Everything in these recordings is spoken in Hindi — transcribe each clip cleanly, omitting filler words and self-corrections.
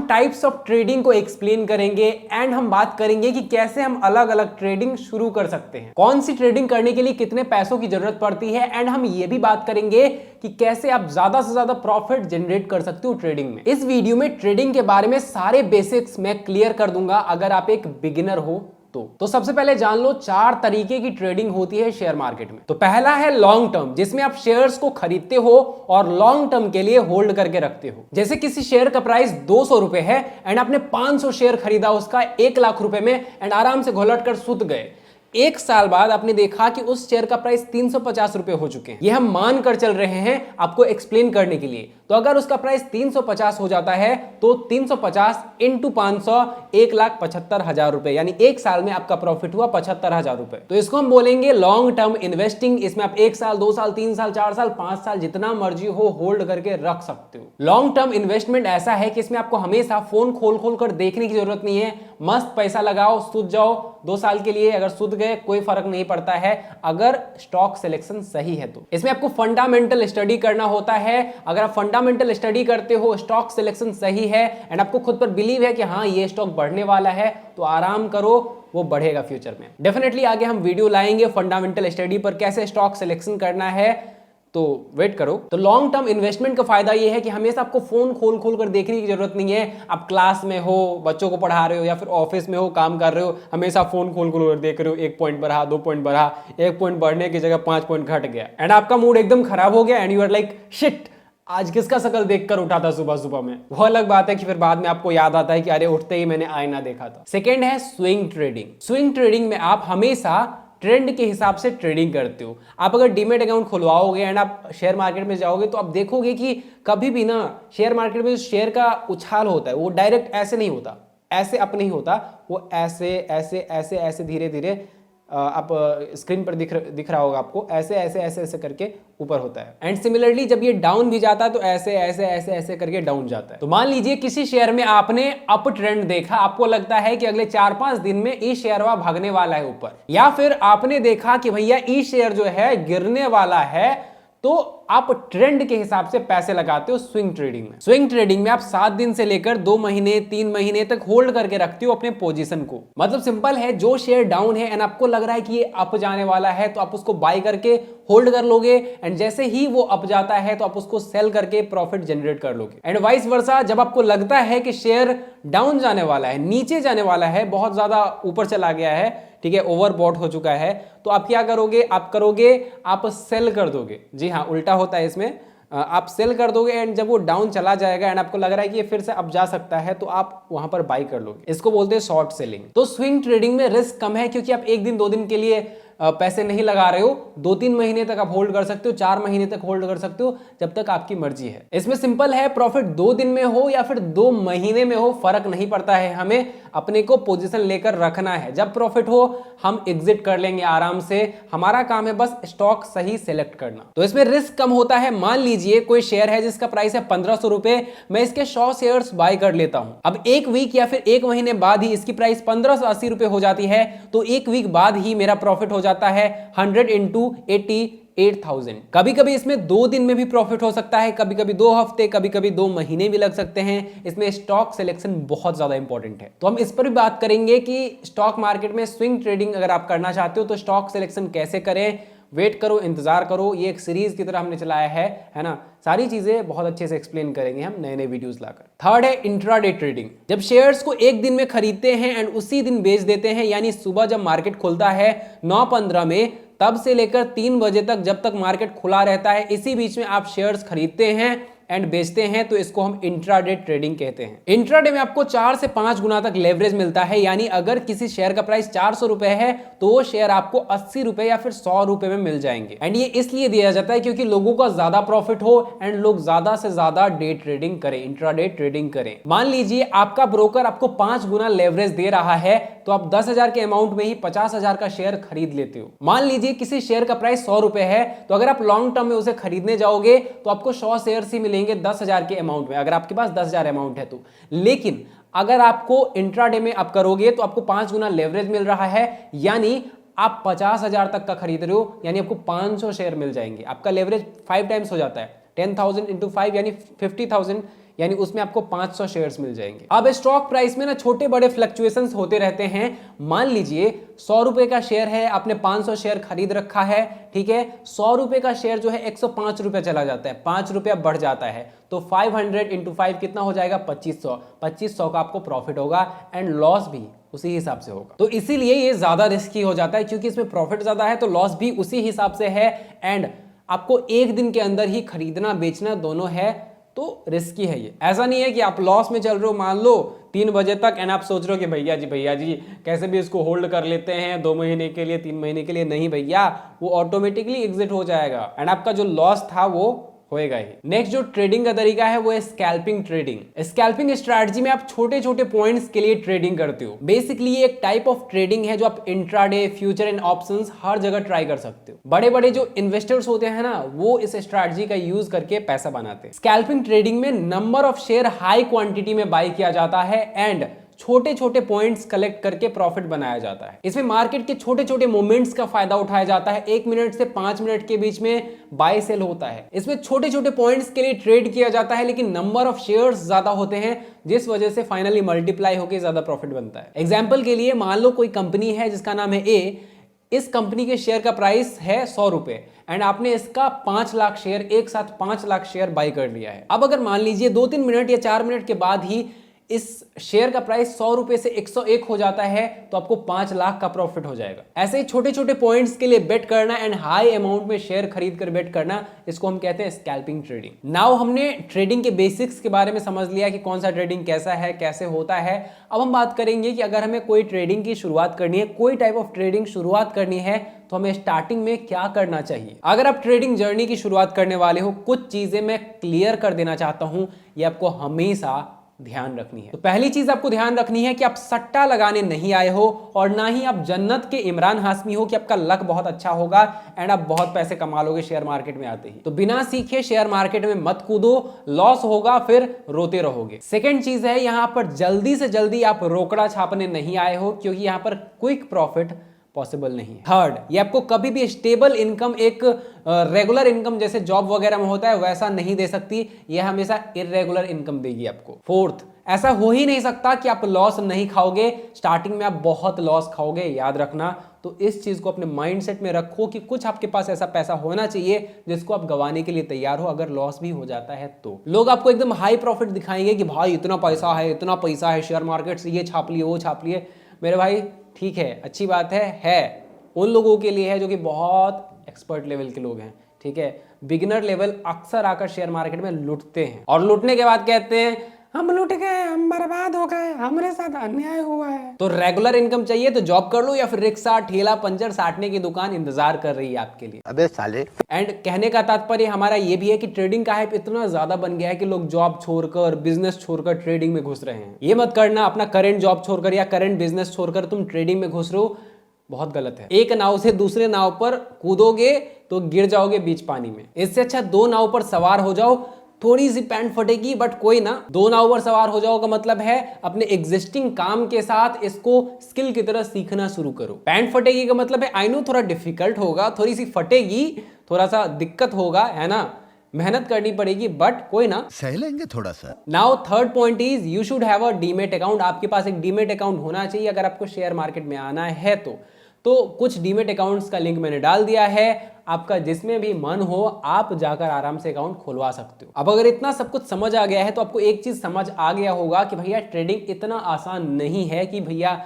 टाइप्स ऑफ ट्रेडिंग को एक्सप्लेन करेंगे एंड हम बात करेंगे कि कैसे हम अलग अलग ट्रेडिंग शुरू कर सकते हैं, कौन सी ट्रेडिंग करने के लिए कितने पैसों की जरूरत पड़ती है एंड हम ये भी बात करेंगे कि कैसे आप ज्यादा से ज्यादा प्रॉफिट जनरेट कर सकते हो ट्रेडिंग में। इस वीडियो में ट्रेडिंग के बारे में सारे बेसिक्स मैं क्लियर कर दूंगा अगर आप एक बिगिनर हो तो सबसे पहले जान लो 4 तरीके की ट्रेडिंग होती है शेयर मार्केट में। तो पहला है लॉन्ग टर्म, जिसमें आप शेयर्स को खरीदते हो और लॉन्ग टर्म के लिए होल्ड करके रखते हो। जैसे किसी शेयर का प्राइस 200 रुपए है एंड आपने 500 शेयर खरीदा उसका 1 लाख रुपए में एंड आराम से घोलट कर सूत गए। 1 साल बाद आपने देखा कि उस शेयर का प्राइस 350 रुपए हो चुके हैं। यह हम मान कर चल रहे हैं आपको एक्सप्लेन करने के लिए। तो अगर उसका प्राइस 350 हो जाता है तो 350 इंटू 500 1,75,000 रुपए, यानी 1 साल में आपका प्रॉफिट हुआ 75,000 रुपए। तो इसको हम बोलेंगे लॉन्ग टर्म इन्वेस्टिंग। इसमें आप 1 साल 2 साल 3 साल 4 साल 5 साल जितना मर्जी हो होल्ड करके रख सकते हो। लॉन्ग टर्म इन्वेस्टमेंट ऐसा है कि इसमें आपको हमेशा फोन खोल खोल कर देखने की जरूरत नहीं है। मस्त पैसा लगाओ, सूत जाओ 2 साल के लिए। अगर सूत गए कोई फर्क नहीं पड़ता है अगर स्टॉक सिलेक्शन सही है तो। इसमें आपको फंडामेंटल स्टडी करना होता है। अगर आप फंडामेंटल स्टडी करते हो, स्टॉक सिलेक्शन सही है एंड आपको खुद पर बिलीव है कि हाँ ये स्टॉक बढ़ने वाला है, तो आराम करो, वो बढ़ेगा फ्यूचर में। डेफिनेटली आगे हम वीडियो लाएंगे फंडामेंटल स्टडी पर, कैसे स्टॉक सिलेक्शन करना है, तो वेट करो। तो लॉन्ग टर्म इन्वेस्टमेंट का फायदा ये है कि हमेशा आपको फोन खोल खोल कर देखने की जरूरत नहीं है। आप क्लास में हो, बच्चों को पढ़ा रहे हो या फिर ऑफिस में हो, काम कर रहे हो, हमेशा फोन खोल खोल कर देख रहे हो। 1 पॉइंट बढ़ा, 2 पॉइंट बढ़ा, 1 पॉइंट बढ़ने की जगह 5 पॉइंट घट गया एंड आपका मूड एकदम खराब हो गया and you are like shit, आज किसका शकल देखकर उठा था सुबह सुबह में। वो अलग बात है कि फिर बाद में आपको याद आता है कि अरे उठते ही मैंने आईना देखा था। सेकेंड है स्विंग ट्रेडिंग। स्विंग ट्रेडिंग में आप हमेशा ट्रेंड के हिसाब से ट्रेडिंग करते हो। आप अगर डीमेट अकाउंट खुलवाओगे एंड आप शेयर मार्केट में जाओगे तो आप देखोगे कि कभी भी ना शेयर मार्केट में शेयर का उछाल होता है वो डायरेक्ट ऐसे नहीं होता, ऐसे अप नहीं होता, वो ऐसे ऐसे ऐसे ऐसे धीरे धीरे आप स्क्रीन पर दिख रहा होगा आपको, ऐसे ऐसे ऐसे ऐसे करके ऊपर होता है। एंड सिमिलरली जब ये डाउन भी जाता है तो ऐसे ऐसे ऐसे ऐसे करके डाउन जाता है। तो मान लीजिए किसी शेयर में आपने अप ट्रेंड देखा, आपको लगता है कि अगले 4-5 दिन में ई शेयर भागने वाला है ऊपर, या फिर आपने देखा कि भैया ई शेयर जो है गिरने वाला है, तो आप ट्रेंड के हिसाब से पैसे लगाते हो स्विंग ट्रेडिंग में। स्विंग ट्रेडिंग में आप 7 दिन से लेकर 2 महीने 3 महीने तक होल्ड करके रखते हो अपने पोजीशन को। मतलब सिंपल है, जो शेयर डाउन है एंड आपको लग रहा है कि ये अप जाने वाला है तो आप उसको बाय करके होल्ड कर लोगे एंड जैसे ही वो अप जाता है तो आप उसको सेल करके प्रॉफिट जनरेट कर लोगे। एंड वाइस वर्सा, जब आपको लगता है कि शेयर डाउन जाने वाला है, नीचे जाने वाला है, बहुत ज्यादा ऊपर चला गया है, ठीक है, ओवरबॉट हो चुका है, तो आप क्या करोगे, आप सेल कर दोगे। जी हाँ, उल्टा होता है इसमें, आप सेल कर दोगे एंड जब वो डाउन चला जाएगा एंड आपको लग रहा है कि ये फिर से अप जा सकता है तो आप वहां पर बाई कर लोगे। इसको बोलते हैं शॉर्ट सेलिंग। तो स्विंग ट्रेडिंग में रिस्क कम है क्योंकि आप 1 दिन 2 दिन के लिए पैसे नहीं लगा रहे हो, 2-3 महीने तक आप होल्ड कर सकते हो, 4 महीने तक होल्ड कर सकते हो, जब तक आपकी मर्जी है। इसमें सिंपल है, प्रॉफिट 2 दिन में हो या फिर 2 महीने में हो फर्क नहीं पड़ता है, हमें अपने को पोजीशन लेकर रखना है। जब प्रॉफिट हो हम एग्जिट कर लेंगे आराम से, हमारा काम है बस स्टॉक सही सेलेक्ट करना। तो इसमें रिस्क कम होता है। मान लीजिए कोई शेयर है जिसका प्राइस है 1500 रुपए, मैं इसके 100 शेयर्स बाय कर लेता हूं। अब 1 वीक या फिर 1 महीने बाद ही इसकी प्राइस 1580 रुपए हो जाती है, तो 1 वीक बाद ही मेरा प्रॉफिट हो जाता है 100 इंटू 88,000। कभी कभी इसमें 2 दिन में भी प्रॉफिट हो सकता है, कभी कभी 2 हफ्ते, कभी कभी 2 महीने भी लग सकते हैं। इसमें स्टॉक सिलेक्शन बहुत ज्यादा इंपॉर्टेंट है। तो हम इस पर भी बात करेंगे कि स्टॉक मार्केट में स्विंग ट्रेडिंग अगर आप करना चाहते हो तो स्टॉक सिलेक्शन कैसे करें। वेट करो, इंतजार करो, ये एक सीरीज की तरह हमने चलाया है ना। सारी चीजें बहुत अच्छे से एक्सप्लेन करेंगे हम नए नए वीडियोस लाकर। थर्ड है इंट्राडे ट्रेडिंग। जब शेयर्स को 1 दिन में खरीदते हैं एंड उसी दिन बेच देते हैं, यानी सुबह जब मार्केट खुलता है 9:15 में, तब से लेकर 3 बजे तक, जब तक मार्केट खुला रहता है, इसी बीच में आप शेयर्स खरीदते हैं एंड बेचते हैं, तो इसको हम इंट्राडे ट्रेडिंग कहते हैं। इंट्राडे में आपको 4 से 5 गुना तक लेवरेज मिलता है, यानी अगर किसी शेयर का प्राइस 400 रुपए है तो वो शेयर आपको 80 रुपए या फिर 100 रुपए में मिल जाएंगे। एंड ये इसलिए दिया जाता है क्योंकि लोगों का ज्यादा प्रॉफिट हो एंड लोग ज्यादा से ज्यादा डे ट्रेडिंग करें, इंट्राडे ट्रेडिंग करें। मान लीजिए आपका ब्रोकर आपको 5 गुना लेवरेज दे रहा है, तो आप 10,000 के अमाउंट में ही 50,000 का शेयर खरीद लेते हो। मान लीजिए किसी शेयर का प्राइस 100 रुपए है, तो अगर आप लॉन्ग टर्म में उसे खरीदने जाओगे तो आपको 100 शेयर ही मिलेंगे 10,000 के अमाउंट में, अगर आपके पास 10,000 अमाउंट है तो। लेकिन अगर आपको इंट्राडे में आप करोगे तो आपको 5 गुना लेवरेज मिल रहा है, यानी आप 50,000 तक का खरीद रहे हो, यानी आपको 500 शेयर मिल जाएंगे। आपका लेवरेज 5 टाइम्स हो जाता है, 10,000 इंटू 5 यानी 50,000 यानी उसमें आपको 500 शेयर्स मिल जाएंगे। अब स्टॉक प्राइस में ना छोटे बड़े फ्लक्चुएशंस होते रहते हैं। मान लीजिए 100 रुपए का शेयर है, आपने 500 शेयर खरीद रखा है, ठीक है। 100 रुपए का शेयर जो है 105 रुपए चला जाता है, 5 रुपया बढ़ जाता है, तो 500 इंटू 5 कितना हो जाएगा? 2500। 2500 का आपको प्रॉफिट होगा एंड लॉस भी उसी हिसाब से होगा। तो इसीलिए ये ज्यादा रिस्की हो जाता है, क्योंकि इसमें प्रॉफिट ज्यादा है तो लॉस भी उसी हिसाब से है, एंड आपको एक दिन के अंदर ही खरीदना बेचना दोनों है, तो रिस्की है ये। ऐसा नहीं है कि आप लॉस में चल रहे हो मान लो 3 बजे तक एंड आप सोच रहे हो कि भैया जी कैसे भी इसको होल्ड कर लेते हैं 2 महीने के लिए 3 महीने के लिए। नहीं भैया, वो ऑटोमेटिकली एग्जिट हो जाएगा एंड आपका जो लॉस था वो होएगा ही। नेक्स्ट जो ट्रेडिंग का तरीका है वो है स्कैल्पिंग ट्रेडिंग। स्कैल्पिंग स्ट्रैटेजी में आप छोटे छोटे पॉइंट्स के लिए ट्रेडिंग करते हो। बेसिकली ये एक टाइप ऑफ ट्रेडिंग है जो आप इंट्राडे, फ्यूचर एंड ऑप्शंस हर जगह ट्राई कर सकते हो। बड़े बड़े जो इन्वेस्टर्स होते हैं ना, वो इस स्ट्रैटेजी का यूज करके पैसा बनाते हैं। स्कैल्पिंग ट्रेडिंग में number of share high quantity में बाय किया जाता है एंड छोटे छोटे पॉइंट्स कलेक्ट करके प्रॉफिट बनाया जाता है। इसमें मार्केट के छोटे छोटे मोमेंट्स का फायदा उठाया जाता है। 1 मिनट से 5 मिनट के बीच में बाय सेल होता है। इसमें छोटे छोटे पॉइंट्स के लिए ट्रेड किया जाता है, लेकिन नंबर ऑफ शेयर्स ज्यादा होते हैं, जिस वजह से फाइनली मल्टीप्लाई होकर ज्यादा प्रॉफिट बनता है। एग्जाम्पल के लिए मान लो कोई कंपनी है जिसका नाम है ए। इस कंपनी के शेयर का प्राइस है 100 रुपए एंड आपने इसका 5 लाख शेयर, एक साथ 5 लाख शेयर बाय कर लिया है। अब अगर मान लीजिए 2-3 मिनट या 4 मिनट के बाद ही इस शेयर का प्राइस 100 रुपए से 101 हो जाता है, तो आपको 5 लाख का प्रॉफिट हो जाएगा। ऐसे ही छोटे छोटे पॉइंट्स के लिए बेट करना एंड हाई अमाउंट में शेयर खरीद कर बेट करना, इसको हम कहते हैं स्कैल्पिंग ट्रेडिंग। नाउ हमने ट्रेडिंग के बेसिक्स के बारे में समझ लिया कि कौन सा ट्रेडिंग कैसा है, कैसे होता है। अब हम बात करेंगे कि अगर हमें कोई ट्रेडिंग की शुरुआत करनी है, कोई टाइप ऑफ ट्रेडिंग शुरुआत करनी है, तो हमें स्टार्टिंग में क्या करना चाहिए। अगर आप ट्रेडिंग जर्नी की शुरुआत करने वाले हो, कुछ चीजें मैं क्लियर कर देना चाहता हूं, ये आपको हमेशा ध्यान रखनी है। तो पहली चीज आपको ध्यान रखनी है कि आप सट्टा लगाने नहीं आए हो और ना ही आप जन्नत के इमरान हाशमी हो कि आपका लक बहुत अच्छा होगा एंड आप बहुत पैसे कमा लोगे शेयर मार्केट में आते ही। तो बिना सीखे शेयर मार्केट में मत कूदो, लॉस होगा फिर रोते रहोगे। सेकंड चीज है, यहां पर जल्दी से जल्दी आप रोकड़ा छापने नहीं आए हो, क्योंकि यहां पर क्विक प्रॉफिट पॉसिबल नहीं है। थर्ड, ये आपको कभी भी स्टेबल इनकम, एक रेगुलर इनकम जैसे जॉब वगैरह में होता है वैसा नहीं दे सकती, ये हमेशा इरेगुलर इनकम देगी आपको। फोर्थ, ऐसा हो ही नहीं सकता कि आप लॉस नहीं खाओगे। स्टार्टिंग में आप बहुत लॉस खाओगे, याद रखना। तो इस चीज को अपने माइंडसेट में रखो कि कुछ आपके पास ऐसा पैसा होना चाहिए जिसको आप गंवाने के लिए तैयार हो, अगर लॉस भी हो जाता है तो। लोग आपको एकदम हाई प्रॉफिट दिखाएंगे कि भाई इतना पैसा है, इतना पैसा है शेयर मार्केट से, ये छाप लिए वो छाप लिए। मेरे भाई ठीक है, अच्छी बात है उन लोगों के लिए है जो कि बहुत एक्सपर्ट लेवल के लोग हैं, ठीक है। बिगिनर लेवल अक्सर आकर शेयर मार्केट में लूटते हैं और लूटने के बाद कहते हैं हम लूट गए, हम बर्बाद हो गए, हमारे साथ अन्याय हुआ है। तो रेगुलर इनकम चाहिए तो जॉब कर लो, या फिर रिक्शा, ठेला, पंचर साटने की दुकान इंतजार कर रही है आपके लिए। अबे साले। एंड कहने का तात्पर्य हमारा ये भी है कि ट्रेडिंग का हाइप इतना ज्यादा बन गया है कि लोग जॉब छोड़कर, बिजनेस छोड़कर ट्रेडिंग में घुस रहे हैं। ये मत करना, अपना करंट जॉब छोड़कर या करंट बिजनेस छोड़कर तुम ट्रेडिंग में घुस रहे हो, बहुत गलत है। एक नाव से दूसरे नाव पर कूदोगे तो गिर जाओगे बीच पानी में। इससे अच्छा 2 नाव पर सवार हो जाओ। थोड़ी सी पैंट फटेगी बट कोई ना, 2 नाव पर सवार हो जाओ का मतलब है अपने एग्जिस्टिंग काम के साथ इसको स्किल की तरह सीखना शुरू करो। पैंट फटेगी का मतलब है आई नो थोड़ा डिफिकल्ट होगा, थोड़ी सी फटेगी, थोड़ा सा दिक्कत होगा, है ना, मेहनत करनी पड़ेगी, बट कोई ना, सह लेंगे थोड़ा सा। Now third point is you should have a demat account. आपके पास एक डीमेट अकाउंट होना चाहिए अगर आपको शेयर मार्केट में आना है तो कुछ डीमेट अकाउंट्स का लिंक मैंने डाल दिया है, आपका जिसमें भी मन हो आप जाकर आराम से अकाउंट खुलवा सकते हो। अब अगर इतना सब कुछ समझ आ गया है तो आपको एक चीज समझ आ गया होगा कि भैया ट्रेडिंग इतना आसान नहीं है कि भैया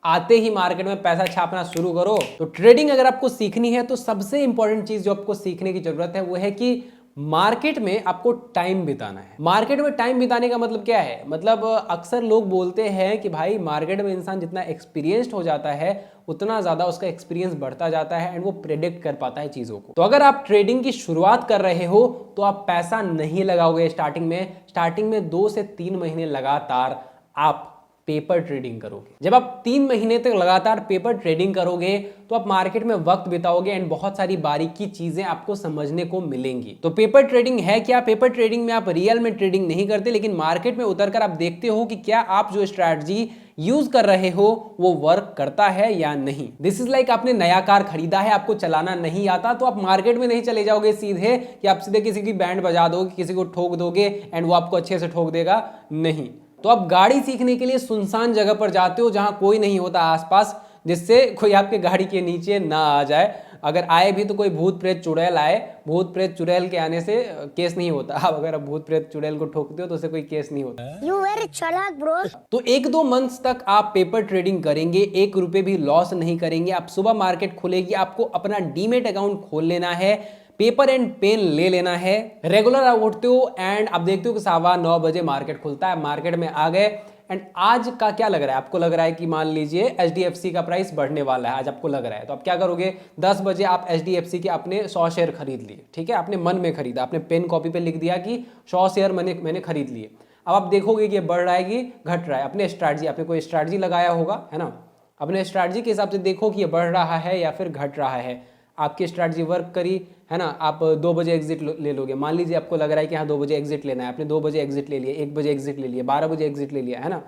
आते ही मार्केट में पैसा छापना शुरू करो। तो ट्रेडिंग अगर आपको सीखनी है तो सबसे इंपॉर्टेंट चीज जो आपको सीखने की जरूरत है वो है कि मार्केट में आपको टाइम बिताना है। मार्केट में टाइम बिताने का मतलब क्या है, मतलब अक्सर लोग बोलते हैं कि भाई मार्केट में इंसान जितना एक्सपीरियंस्ड हो जाता है उतना ज्यादा उसका एक्सपीरियंस बढ़ता जाता है एंड वो प्रेडिक्ट कर पाता है चीजों को। तो अगर आप ट्रेडिंग की शुरुआत कर रहे हो तो आप पैसा नहीं लगाओगे स्टार्टिंग में 2 से 3 महीने लगातार आप पेपर ट्रेडिंग करोगे। जब आप 3 महीने तक लगातार पेपर ट्रेडिंग करोगे तो आप मार्केट में वक्त बिताओगे एंड बहुत सारी बारीकी चीजें आपको समझने को मिलेंगी। तो पेपर ट्रेडिंग है क्या? पेपर ट्रेडिंग में आप रियल में ट्रेडिंग नहीं करते, लेकिन मार्केट में उतरकर आप देखते हो कि क्या आप जो स्ट्रैटेजी यूज कर रहे हो वो वर्क करता है या नहीं। दिस इज लाइक आपने नया कार खरीदा है, आपको चलाना नहीं आता, तो आप मार्केट में नहीं चले जाओगे सीधे कि आप सीधे किसी की बैंड बजा दोगे, किसी को ठोक दोगे एंड वो आपको अच्छे से ठोक देगा। नहीं, तो आप गाड़ी सीखने के लिए सुनसान जगह पर जाते हो जहां कोई नहीं होता आसपास, जिससे कोई आपके गाड़ी के नीचे ना आ जाए। अगर आए भी तो कोई भूत प्रेत चुड़ैल आए। भूत प्रेत चुड़ैल के आने से केस नहीं होता। आप अगर भूत प्रेत चुड़ैल को ठोकते हो तो उससे कोई केस नहीं होता। You very चालाक ब्रो। तो 1-2 मंथ्स तक आप पेपर ट्रेडिंग करेंगे, 1 रुपए भी लॉस नहीं करेंगे। आप सुबह मार्केट खुलेगी, आपको अपना डीमेट अकाउंट खोल लेना है, पेपर एंड पेन ले लेना है, रेगुलर आप उठते हो एंड आप देखते हो कि 9:15 बजे मार्केट खुलता है, मार्केट में आ गए एंड आज का क्या लग रहा है? आपको लग रहा है कि मान लीजिए HDFC का प्राइस बढ़ने वाला है, आज आपको लग रहा है, तो आप क्या करोगे? 10 बजे आप HDFC के अपने 100 शेयर खरीद लिए, ठीक है, आपने मन में खरीदा, आपने पेन कॉपी पे लिख दिया कि 100 शेयर मैंने खरीद लिए। अब आप देखोगे कि ये बढ़ रहा है कि घट रहा है। अपने स्ट्रैटेजी, आपने कोई स्ट्रैटेजी लगाया होगा, है ना, अपने स्ट्रैटेजी के हिसाब से देखो कि ये बढ़ रहा है या फिर घट रहा है। आपकी स्ट्रैटेजी वर्क करी, है ना, आप 2 बजे एग्जिट ले लोगे। मान लीजिए आपको लग रहा है कि हाँ 2 बजे एग्जिट लेना है, आपने 2 बजे एग्जिट ले लिया, 1 बजे एग्जिट ले लिया, 12 बजे एग्जिट ले लिया, है ना।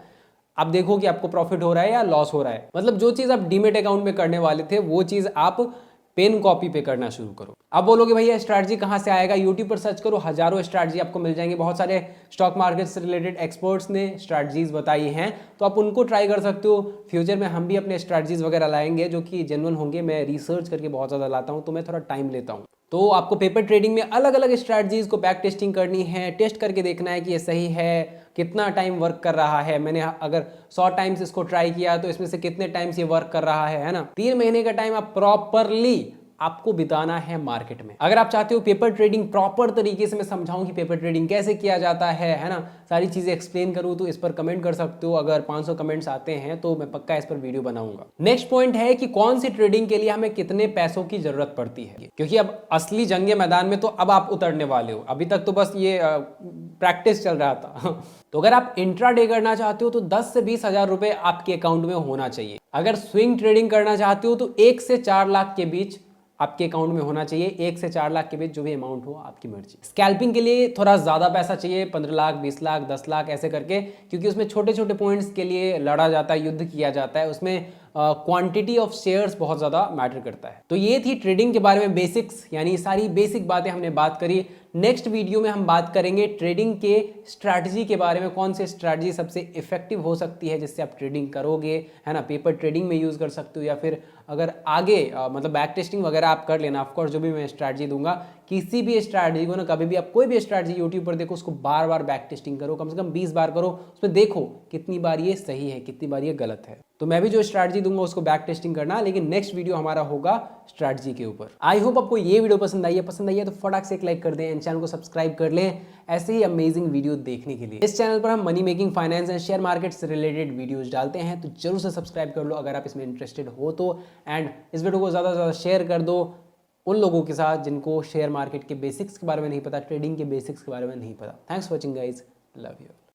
आप देखो कि आपको प्रॉफिट हो रहा है या लॉस हो रहा है। मतलब जो चीज़ आप डीमेट अकाउंट में करने वाले थे वो चीज़ आप पेन कॉपी पे करना शुरू करो। अब बोलोगे भैया स्ट्रैटेजी कहाँ से आएगा? यूट्यूब पर सर्च करो, हजारों स्ट्रैटेजी आपको मिल जाएंगे। बहुत सारे स्टॉक मार्केट से रिलेटेड एक्सपर्ट्स ने स्ट्रैटेजीज बताई हैं, तो आप उनको ट्राई कर सकते हो। फ्यूचर में हम भी अपने स्ट्रैटेजीज वगैरह लाएंगे जो कि जेन्युइन होंगे। मैं रिसर्च करके बहुत ज़्यादा लाता हूँ, तो मैं थोड़ा टाइम लेता हूँ। तो आपको पेपर ट्रेडिंग में अलग अलग स्ट्रैटेजीज को बैक टेस्टिंग करनी है, टेस्ट करके देखना है कि ये सही है, कितना टाइम वर्क कर रहा है। मैंने अगर 100 टाइम्स इसको ट्राई किया तो इसमें से कितने टाइम्स ये वर्क कर रहा है ना। 3 महीने का टाइम आप प्रॉपरली आपको बिताना है मार्केट में। अगर आप चाहते हो पेपर ट्रेडिंग प्रॉपर तरीके से मैं समझाऊं कि पेपर ट्रेडिंग कैसे किया जाता है ना, सारी चीजें एक्सप्लेन करूं, तो इस पर कमेंट कर सकते हो। अगर 500 कमेंट्स आते हैं तो मैं पक्का इस पर वीडियो बनाऊंगा। नेक्स्ट पॉइंट है कि कौन सी ट्रेडिंग के लिए हमें कितने पैसों की जरूरत पड़ती है, क्योंकि अब असली जंगे मैदान में तो अब आप उतरने वाले हो। अभी तक तो बस ये प्रैक्टिस चल रहा था। तो अगर आप इंट्राडे करना चाहते हो तो 10 से 20 हजार रुपए आपके अकाउंट में होना चाहिए। अगर स्विंग ट्रेडिंग करना चाहते हो तो 1 से 4 लाख के बीच आपके अकाउंट में होना चाहिए। 1 से 4 लाख के बीच जो भी अमाउंट हो, आपकी मर्जी। स्कैल्पिंग के लिए थोड़ा ज्यादा पैसा चाहिए, 15 लाख, 20 लाख, 10 लाख ऐसे करके, क्योंकि उसमें छोटे छोटे पॉइंट्स के लिए लड़ा जाता है, युद्ध किया जाता है। उसमें क्वांटिटी ऑफ शेयर्स बहुत ज़्यादा मैटर करता है। तो ये थी ट्रेडिंग के बारे में बेसिक्स, यानी सारी बेसिक बातें हमने बात करी। नेक्स्ट वीडियो में हम बात करेंगे ट्रेडिंग के स्ट्रैटेजी के बारे में, कौन सी स्ट्रैटेजी सबसे इफेक्टिव हो सकती है जिससे आप ट्रेडिंग करोगे, है ना। पेपर ट्रेडिंग में यूज़ कर सकते हो या फिर अगर आगे मतलब बैक टेस्टिंग वगैरह आप कर लेना। ऑफकोर्स जो भी मैं स्ट्रैटेजी दूंगा, किसी भी स्ट्रैटेजी को ना, कभी भी आप कोई भी स्ट्रैटेजी यूट्यूब पर देखो, उसको बार बार बैक टेस्टिंग करो, कम से कम 20 बार करो। उसमें देखो कितनी बार ये सही है, कितनी बार ये गलत है। तो मैं भी जो स्ट्रैटेजी दूंगा उसको बैक टेस्टिंग करना, लेकिन नेक्स्ट वीडियो हमारा होगा स्ट्रैटेजी के ऊपर। आई होप आपको ये वीडियो पसंद आई है तो फटाक से एक लाइक कर दें एंड चैनल को सब्सक्राइब कर लें ऐसे ही अमेजिंग वीडियो देखने के लिए। इस चैनल पर हम money making, finance and share market से रिलेटेड वीडियोस डालते हैं, तो जरूर से सब्सक्राइब कर लो अगर आप इसमें इंटरेस्टेड हो तो। एंड इस वीडियो को ज़्यादा से ज़्यादा शेयर कर दो उन लोगों के साथ जिनको शेयर मार्केट के बेसिक्स के बारे में नहीं पता, ट्रेडिंग के बेसिक्स के बारे में नहीं पता। Thanks for watching guys, love you.